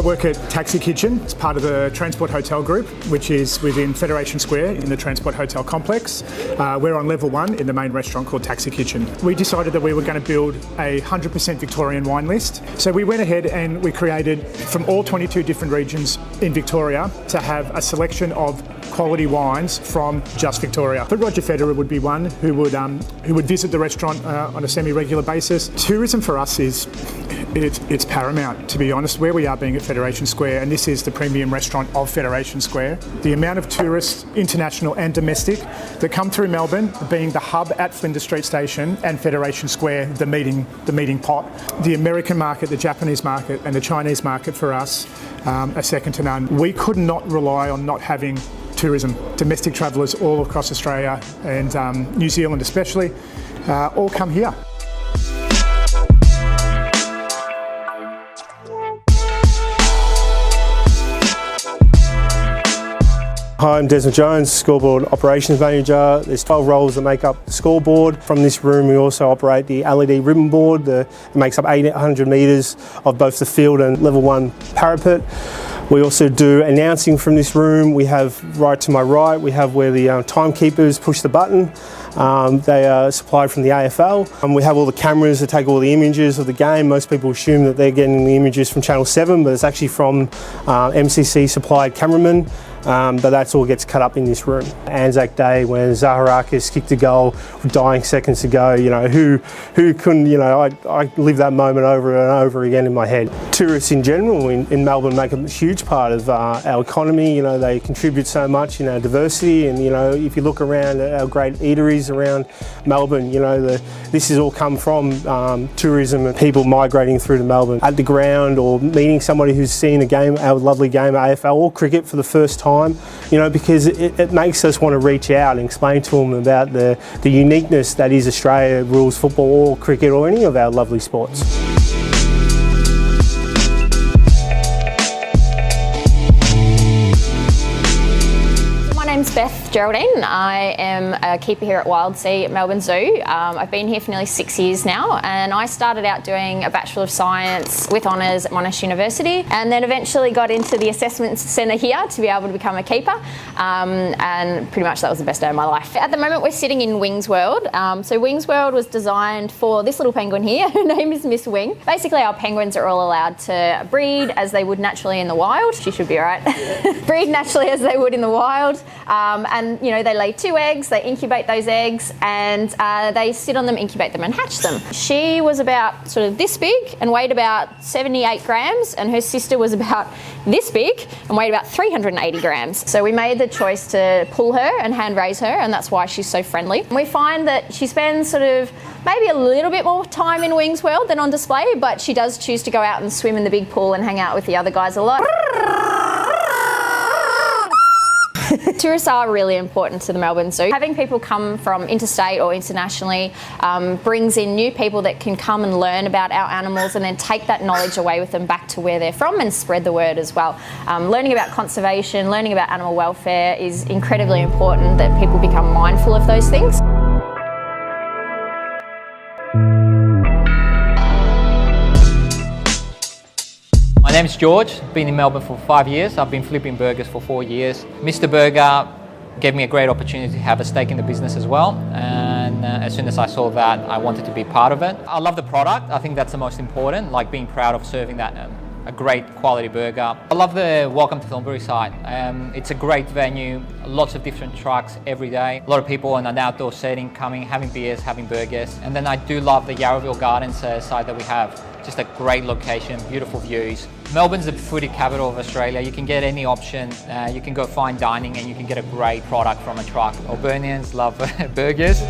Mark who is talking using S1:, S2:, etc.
S1: work at Taxi Kitchen. It's part of the Transport Hotel Group, which is within Federation Square in the Transport Hotel complex. We're on level 1 in the main restaurant called Taxi Kitchen. We decided that we were going to build a 100% Victorian wine list. So we went ahead and we created from all 22 different regions in Victoria to have a selection of quality wines from just Victoria. But Roger Federer would be one who would visit the restaurant on a semi-regular basis. Tourism for us it's paramount, to be honest, where we are being at Federation Square, and this is the premium restaurant of Federation Square. The amount of tourists, international and domestic, that come through Melbourne, being the hub at Flinders Street Station and Federation Square, the meeting pot. The American market, the Japanese market and the Chinese market for us are second to none. We could not rely on not having tourism. Domestic travellers all across Australia and New Zealand especially, all come here.
S2: Hi, I'm Desmond Jones, Scoreboard Operations Manager. There's 12 roles that make up the scoreboard. From this room we also operate the LED ribbon board. It makes up 800 metres of both the field and level 1 parapet. We also do announcing from this room. We have right to my right, we have where the timekeepers push the button. They are supplied from the AFL. We have all the cameras that take all the images of the game. Most people assume that they're getting the images from Channel 7, but it's actually from MCC supplied cameramen. But that's all gets cut up in this room. Anzac Day, when Zaharakis kicked a goal with dying seconds to go, you know, who couldn't, you know, I live that moment over and over again in my head. Tourists in general in Melbourne make a huge part of our economy. You know, they contribute so much in our diversity, and you know, if you look around at our great eateries around Melbourne, you know, this has all come from tourism and people migrating through to Melbourne at the ground, or meeting somebody who's seen a game, our lovely game, AFL or cricket for the first time. You know, because it makes us want to reach out and explain to them about the uniqueness that is Australia, rules football or cricket or any of our lovely sports.
S3: My name's Beth Geraldine. I am a keeper here at Wildsea at Melbourne Zoo. I've been here for nearly 6 years now, and I started out doing a Bachelor of Science with honours at Monash University, and then eventually got into the assessment centre here to be able to become a keeper, and pretty much that was the best day of my life. At the moment we're sitting in Wings World. So Wings World was designed for this little penguin here. Her name is Miss Wing. Basically our penguins are all allowed to breed as they would naturally in the wild. She should be alright. Breed naturally as they would in the wild. And you know, they lay 2 eggs, they incubate those eggs, and they sit on them, incubate them and hatch them. She was about sort of this big and weighed about 78 grams, and her sister was about this big and weighed about 380 grams. So we made the choice to pull her and hand raise her, and that's why she's so friendly. And we find that she spends sort of maybe a little bit more time in Wings World than on display, but she does choose to go out and swim in the big pool and hang out with the other guys a lot. Tourists are really important to the Melbourne Zoo. Having people come from interstate or internationally brings in new people that can come and learn about our animals, and then take that knowledge away with them back to where they're from and spread the word as well. Learning about conservation, learning about animal welfare is incredibly important, that people become mindful of those things.
S4: My name's George, been in Melbourne for 5 years. I've been flipping burgers for 4 years. Mr. Burger gave me a great opportunity to have a stake in the business as well, and as soon as I saw that, I wanted to be part of it. I love the product. I think that's the most important, like being proud of serving that a great quality burger. I love the Welcome to Thornbury site. It's a great venue, lots of different trucks every day. A lot of people in an outdoor setting coming, having beers, having burgers. And then I do love the Yarraville Gardens site that we have. Just a great location, beautiful views. Melbourne's the foodie capital of Australia. You can get any option. You can go fine dining and you can get a great product from a truck. Melburnians love burgers.